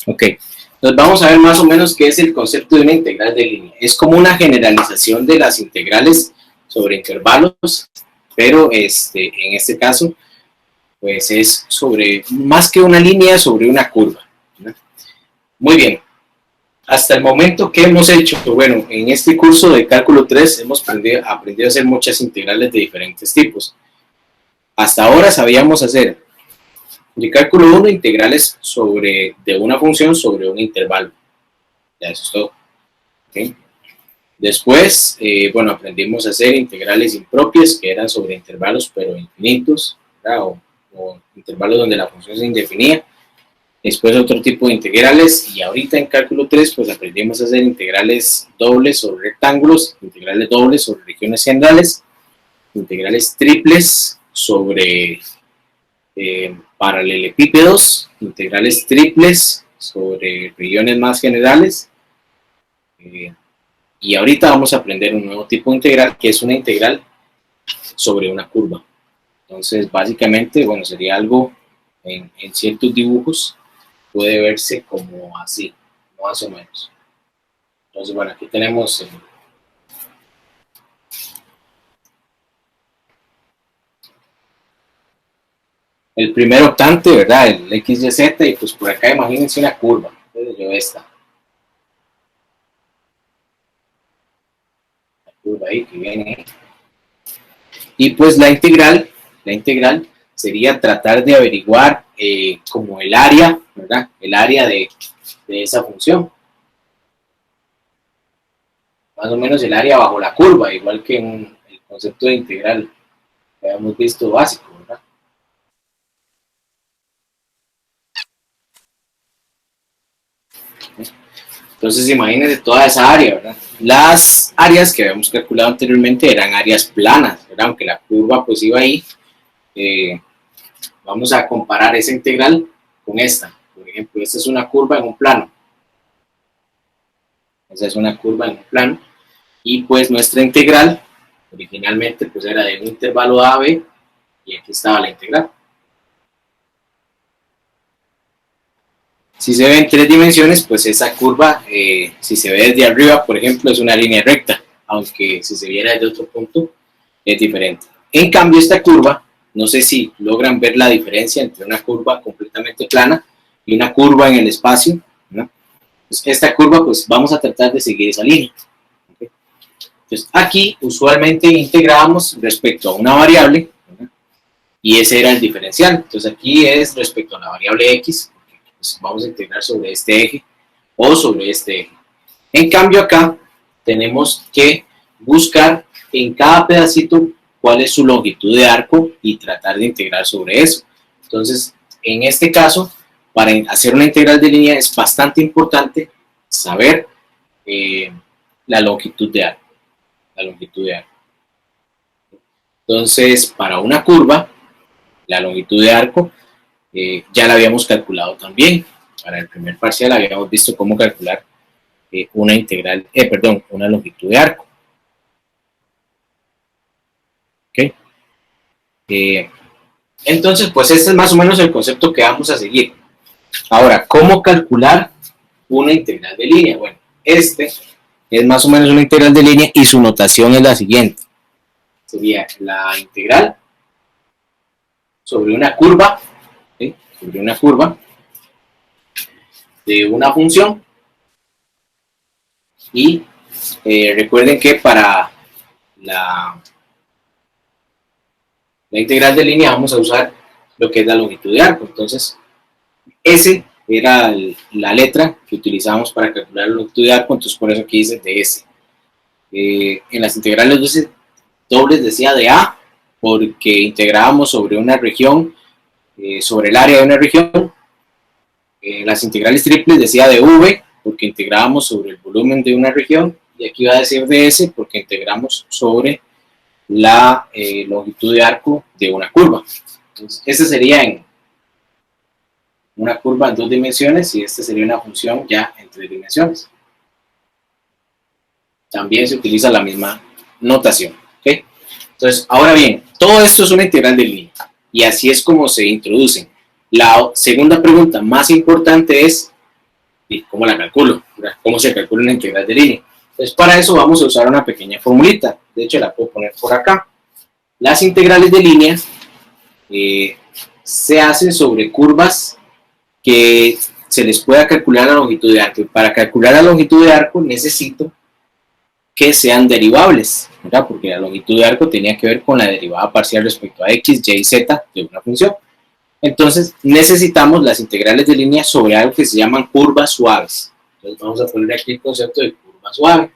Ok, entonces vamos a ver más o menos qué es el concepto de una integral de línea. Es como una generalización de las integrales sobre intervalos, pero en este caso, pues es sobre, más que una línea, sobre una curva, ¿no? Muy bien, hasta el momento, ¿qué hemos hecho? Bueno, en este curso de cálculo 3 hemos aprendido a hacer muchas integrales de diferentes tipos. Hasta ahora sabíamos hacer de cálculo 1 integrales de una función sobre un intervalo. Ya eso es todo. ¿Okay? Después, bueno, aprendimos a hacer integrales impropias, que eran sobre intervalos pero infinitos, o intervalos donde la función se indefinía. Después otro tipo de integrales, y ahorita en cálculo 3 pues aprendimos a hacer integrales dobles sobre rectángulos, integrales dobles sobre regiones generales, integrales triples sobre paralelepípedos, integrales triples sobre regiones más generales, y ahorita vamos a aprender un nuevo tipo de integral, que es una integral sobre una curva. Entonces, básicamente, bueno, sería algo en ciertos dibujos, puede verse como así, más o menos. Entonces, bueno, aquí tenemos el primer octante, ¿verdad? El x, y, z, y pues por acá imagínense una curva. Entonces, yo esta. La curva ahí que viene. Y pues la integral sería tratar de averiguar como el área, ¿verdad? El área de esa función. Más o menos el área bajo la curva, igual que en el concepto de integral que habíamos visto básico, ¿verdad? Entonces imagínense toda esa área, ¿verdad? Las áreas que habíamos calculado anteriormente eran áreas planas, ¿verdad? Aunque la curva pues iba ahí. Vamos a comparar esa integral con esta. Por ejemplo, esta es una curva en un plano. Esa es una curva en un plano. Y pues nuestra integral originalmente pues era de un intervalo a b, y aquí estaba la integral. Si se ve en 3 dimensiones, pues esa curva, si se ve desde arriba, por ejemplo, es una línea recta, aunque si se viera desde otro punto, es diferente. En cambio, esta curva, no sé si logran ver la diferencia entre una curva completamente plana y una curva en el espacio, ¿no? Pues esta curva, pues vamos a tratar de seguir esa línea. ¿Okay? Entonces, aquí usualmente integrábamos respecto a una variable, ¿no? Y ese era el diferencial. Entonces, aquí es respecto a la variable x, pues vamos a integrar sobre este eje o sobre este eje. En cambio, acá tenemos que buscar en cada pedacito cuál es su longitud de arco y tratar de integrar sobre eso. Entonces, en este caso, para hacer una integral de línea es bastante importante saber la longitud de arco. La longitud de arco. Entonces, para una curva, la longitud de arco ya la habíamos calculado también. Para el primer parcial habíamos visto cómo calcular una integral, una longitud de arco. ¿Okay? Entonces, pues este es más o menos el concepto que vamos a seguir. Ahora, ¿cómo calcular una integral de línea? Bueno, este es más o menos una integral de línea y su notación es la siguiente. Sería la integral sobre una curva, ¿sí? Sobre una curva de una función, y recuerden que para la integral de línea vamos a usar lo que es la longitud de arco. Entonces, S era la letra que utilizamos para calcular la longitud de arco, entonces por eso aquí dice de S. En las integrales dobles decía de A, porque integrábamos sobre una región, sobre el área de una región. Las integrales triples decía de V, porque integrábamos sobre el volumen de una región, y aquí va a decir de S, porque integramos sobre la longitud de arco de una curva. Entonces, este sería en una curva en 2 dimensiones, y esta sería una función ya en 3 dimensiones. También se utiliza la misma notación. ¿Okay? Entonces, ahora bien, todo esto es una integral de línea, y así es como se introducen. La segunda pregunta más importante es, ¿Y cómo la calculo? ¿Cómo se calcula una integral de línea? Entonces, para eso vamos a usar una pequeña formulita. De hecho, la puedo poner por acá. Las integrales de línea se hacen sobre curvas que se les pueda calcular la longitud de arco. Y para calcular la longitud de arco necesito que sean derivables, ¿verdad? Porque la longitud de arco tenía que ver con la derivada parcial respecto a x, y y z de una función. Entonces necesitamos las integrales de línea sobre algo que se llaman curvas suaves. Entonces vamos a poner aquí el concepto de curva suave.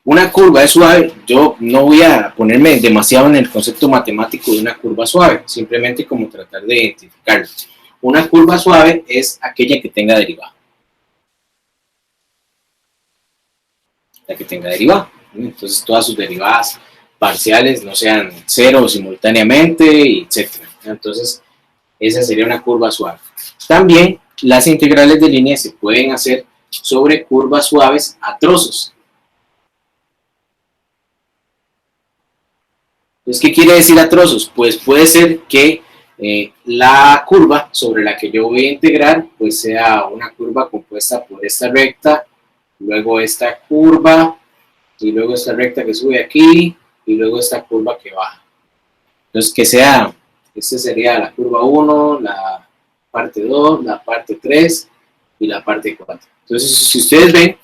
Una curva es suave, yo no voy a ponerme demasiado en el concepto matemático de una curva suave, simplemente como tratar de identificarlo. Una curva suave es aquella que tenga derivada. La que tenga derivada. Entonces todas sus derivadas parciales no sean cero simultáneamente, etc. Entonces esa sería una curva suave. También las integrales de línea se pueden hacer sobre curvas suaves a trozos. Entonces, ¿qué quiere decir a trozos? Pues puede ser que la curva sobre la que yo voy a integrar pues sea una curva compuesta por esta recta, luego esta curva, y luego esta recta que sube aquí, y luego esta curva que baja. Entonces, que sea, esta sería la curva 1, la parte 2, la parte 3 y la parte 4. Entonces, si ustedes ven,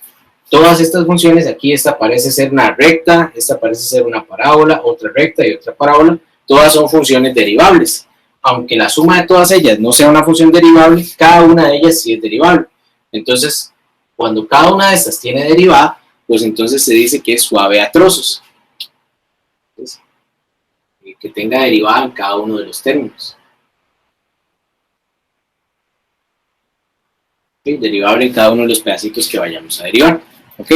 todas estas funciones, aquí esta parece ser una recta, esta parece ser una parábola, otra recta y otra parábola, todas son funciones derivables. Aunque la suma de todas ellas no sea una función derivable, cada una de ellas sí es derivable. Entonces, cuando cada una de estas tiene derivada, pues entonces se dice que es suave a trozos. Entonces, que tenga derivada en cada uno de los términos. ¿Sí? Derivable en cada uno de los pedacitos que vayamos a derivar. ¿Ok?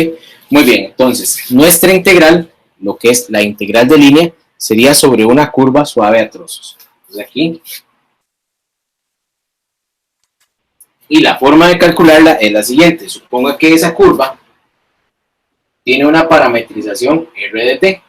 Muy bien, entonces, nuestra integral, lo que es la integral de línea, sería sobre una curva suave a trozos. Entonces aquí. Y la forma de calcularla es la siguiente. Suponga que esa curva tiene una parametrización r de t.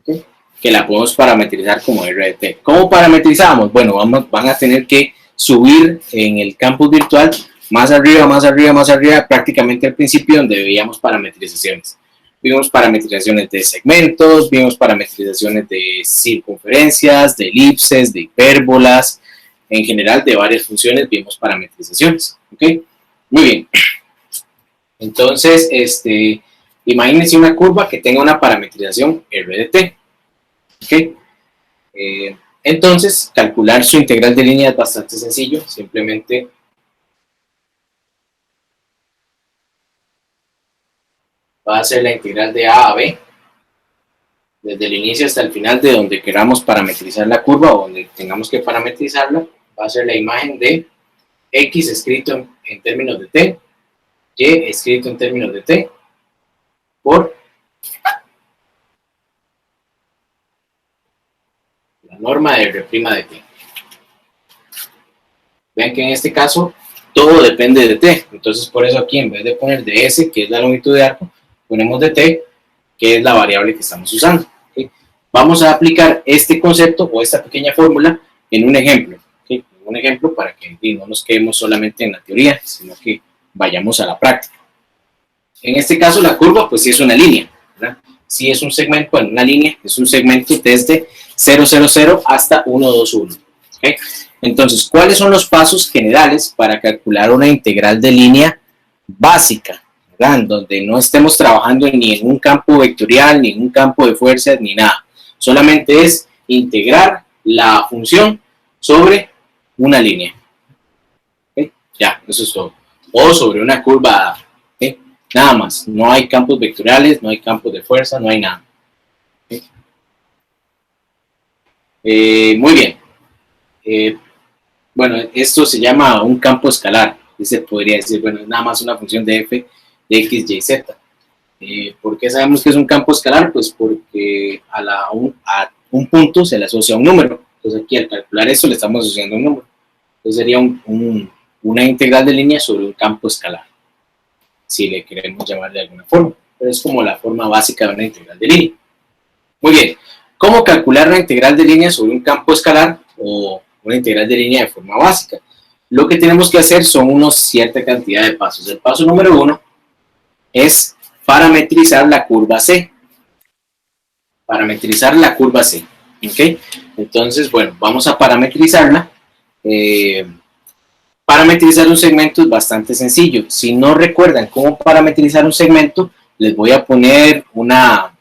¿Okay? Que la podemos parametrizar como r de t. ¿Cómo parametrizamos? Bueno, van a tener que subir en el campus virtual más arriba, más arriba, más arriba, prácticamente al principio donde veíamos parametrizaciones. Vimos parametrizaciones de segmentos, vimos parametrizaciones de circunferencias, de elipses, de hipérbolas, en general de varias funciones vimos parametrizaciones. ¿Ok? Muy bien. Entonces, imagínense una curva que tenga una parametrización r de t. ¿Ok? Entonces, calcular su integral de línea es bastante sencillo, simplemente va a ser la integral de a b, desde el inicio hasta el final de donde queramos parametrizar la curva o donde tengamos que parametrizarla, va a ser la imagen de x escrito en términos de t, y escrito en términos de t, por la norma de r' de t. Vean que en este caso todo depende de t, entonces por eso aquí en vez de poner de s, que es la longitud de arco, ponemos de t, que es la variable que estamos usando. ¿Okay? Vamos a aplicar este concepto o esta pequeña fórmula en un ejemplo. ¿Okay? Un ejemplo para que no nos quedemos solamente en la teoría, sino que vayamos a la práctica. En este caso la curva pues sí es una línea, ¿verdad? Sí es un segmento, bueno, una línea, es un segmento desde 0, 0, 0 hasta 1, 2, 1. ¿Okay? Entonces, ¿cuáles son los pasos generales para calcular una integral de línea básica? ¿Verdad? Donde no estemos trabajando ni en un campo vectorial, ni en un campo de fuerzas, ni nada. Solamente es integrar la función sobre una línea. ¿Okay? Ya, eso es todo. O sobre una curva. ¿Okay? Nada más. No hay campos vectoriales, no hay campos de fuerza, no hay nada. ¿Okay? Muy bien. Bueno, esto se llama un campo escalar. Se podría decir, bueno, es nada más una función de f de x, y, z. ¿Por qué sabemos que es un campo escalar? Pues porque a un punto se le asocia un número. Entonces aquí al calcular eso le estamos asociando un número. Entonces sería una integral de línea sobre un campo escalar, si le queremos llamar de alguna forma. Pero es como la forma básica de una integral de línea. Muy bien. ¿Cómo calcular la integral de línea sobre un campo escalar? o una integral de línea de forma básica. Lo que tenemos que hacer son una cierta cantidad de pasos. El paso número 1 es parametrizar la curva C. Parametrizar la curva C. ¿Okay? Entonces, bueno, vamos a parametrizarla. Parametrizar un segmento es bastante sencillo. Si no recuerdan cómo parametrizar un segmento, les voy a poner una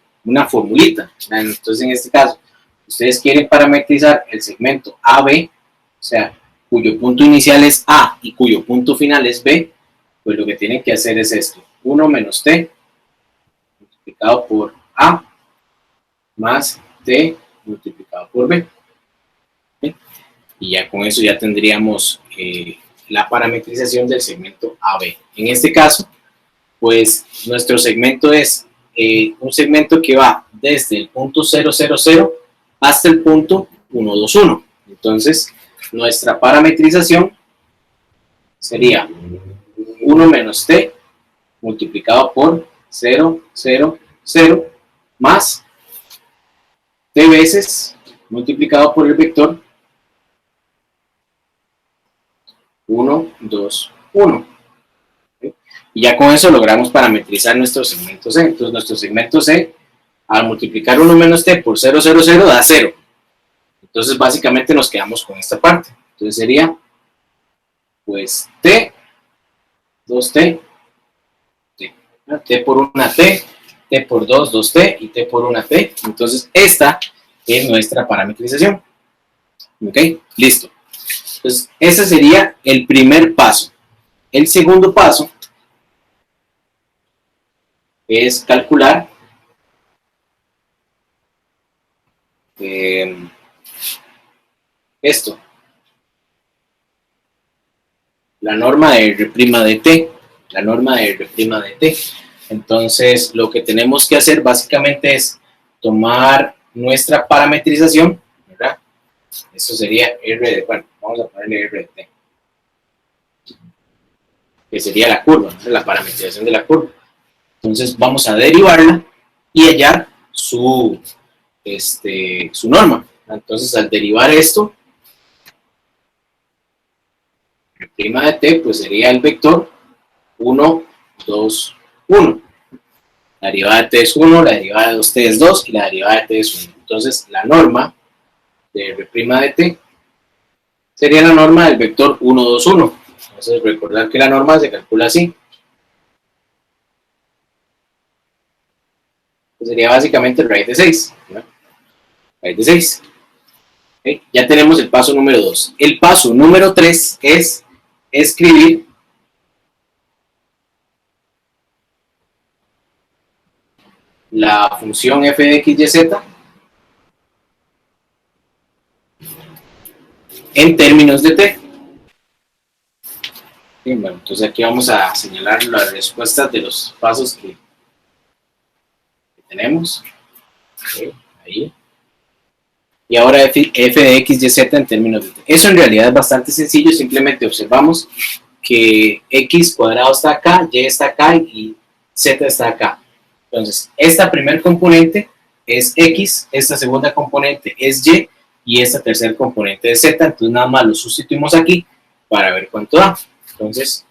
formulita. Entonces, en este caso, ustedes quieren parametrizar el segmento AB, o sea, cuyo punto inicial es A y cuyo punto final es B, pues lo que tienen que hacer es esto: 1 menos T multiplicado por A más T multiplicado por B. ¿Sí? Y ya con eso ya tendríamos la parametrización del segmento AB. En este caso, pues nuestro segmento es un segmento que va desde el punto 000 hasta el punto 121. Entonces, nuestra parametrización sería 1 menos T multiplicado por 0, 0, 0 más T veces multiplicado por el vector 1, 2, 1. ¿Okay? Y ya con eso logramos parametrizar nuestro segmento C. Entonces, nuestro segmento C, al multiplicar 1 menos T por 0, 0, 0, da 0. Entonces, básicamente nos quedamos con esta parte. Entonces, sería, pues, T, 2T, T, T por una T, T por 2, 2T, y T por una T. Entonces, esta es nuestra parametrización. ¿Ok? Listo. Entonces, ese sería el primer paso. El segundo paso es calcular esto, la norma de R' de T, la norma de R' de T. Entonces, lo que tenemos que hacer básicamente es tomar nuestra parametrización, ¿verdad? Eso sería R de, bueno, vamos a ponerle R de T, que sería la curva, ¿no? La parametrización de la curva. Entonces, vamos a derivarla y hallar su norma. Entonces, al derivar esto, prima de T, pues sería el vector 1, 2, 1. La derivada de T es 1, la derivada de 2T es 2 y la derivada de T es 1. Entonces, la norma de R' de T sería la norma del vector 1, 2, 1. Entonces, recordar que la norma se calcula así. Sería básicamente raíz de 6. ¿No? Raíz de 6. ¿Okay? Ya tenemos el paso número 2. El paso número 3 es escribir la función f de x, y, z en términos de t. Bien, bueno, entonces aquí vamos a señalar las respuestas de los pasos que tenemos. Okay, ahí. Y ahora f de x, y, z en términos de t. Eso en realidad es bastante sencillo, simplemente observamos que x cuadrado está acá, y está acá y z está acá. Entonces, esta primer componente es x, esta segunda componente es y esta tercer componente es z. Entonces, nada más lo sustituimos aquí para ver cuánto da. Entonces,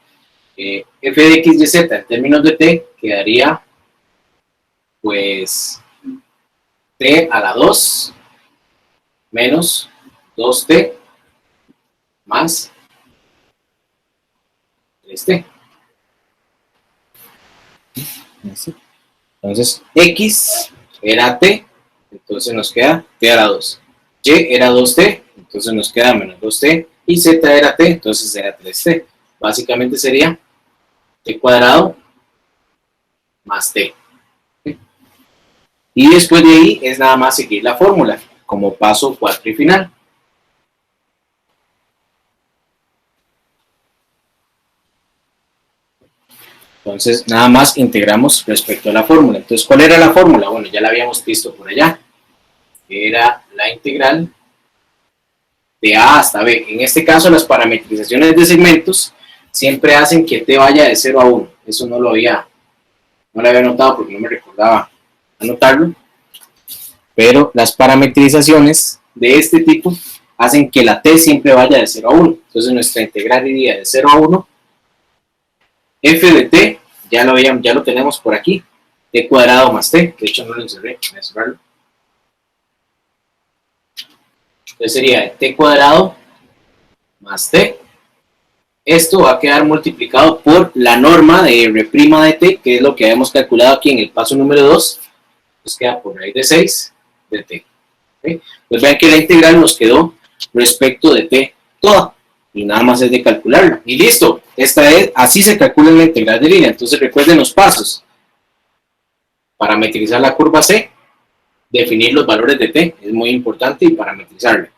f de x, y, z en términos de t quedaría, pues, t a la 2 menos 2t más 3t. Entonces, x era t, entonces nos queda t a la 2. Y era 2t, entonces nos queda menos 2t. Y z era t, entonces era 3t. Básicamente sería t cuadrado más t. Y después de ahí es nada más seguir la fórmula como paso 4 y final. Entonces, nada más integramos respecto a la fórmula. Entonces, ¿cuál era la fórmula? Bueno, ya la habíamos visto por allá. Era la integral de A hasta B. En este caso, las parametrizaciones de segmentos siempre hacen que t vaya de 0 a 1. Eso no lo había notado porque no me recordaba anotarlo. Pero las parametrizaciones de este tipo hacen que la t siempre vaya de 0 a 1. Entonces nuestra integral iría de 0 a 1, f de t, ya lo tenemos por aquí, t cuadrado más t, de hecho no lo encerré, voy a cerrarlo. Entonces sería t cuadrado más t. Esto va a quedar multiplicado por la norma de r' de t, que es lo que habíamos calculado aquí en el paso número 2. Entonces queda por raíz de 6 de t. ¿Okay? Pues vean que la integral nos quedó respecto de t toda. Y nada más es de calcularla. Y listo. Así se calcula la integral de línea. Entonces recuerden los pasos. Parametrizar la curva C. Definir los valores de t. Es muy importante y parametrizarla.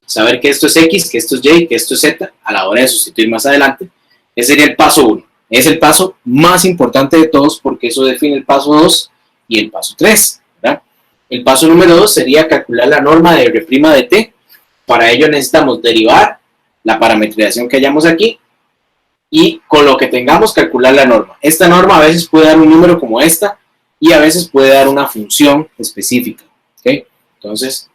Saber que esto es x, que esto es y, que esto es z a la hora de sustituir más adelante. Ese sería el paso 1. Es el paso más importante de todos porque eso define el paso 2 y el paso 3. ¿Verdad? El paso número 2 sería calcular la norma de r' de t. Para ello necesitamos derivar la parametrización que hayamos aquí y con lo que tengamos calcular la norma. Esta norma a veces puede dar un número como esta y a veces puede dar una función específica. ¿Okay? Entonces,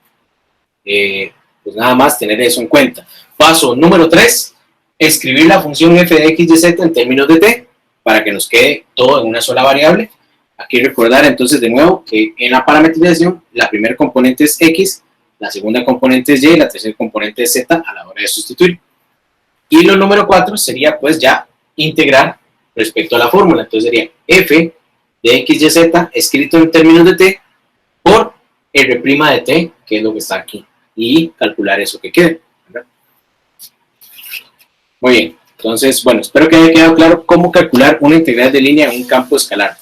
pues nada más tener eso en cuenta. Paso número 3, escribir la función f de x de z en términos de t para que nos quede todo en una sola variable. Aquí recordar entonces de nuevo que en la parametrización la primera componente es x, la segunda componente es y, la tercera componente es z a la hora de sustituir. Y lo número 4 sería pues ya integrar respecto a la fórmula. Entonces sería f de x y z escrito en términos de t por r' de t, que es lo que está aquí. Y calcular eso que quede. ¿Verdad? Muy bien. Entonces, bueno, espero que haya quedado claro cómo calcular una integral de línea en un campo escalar.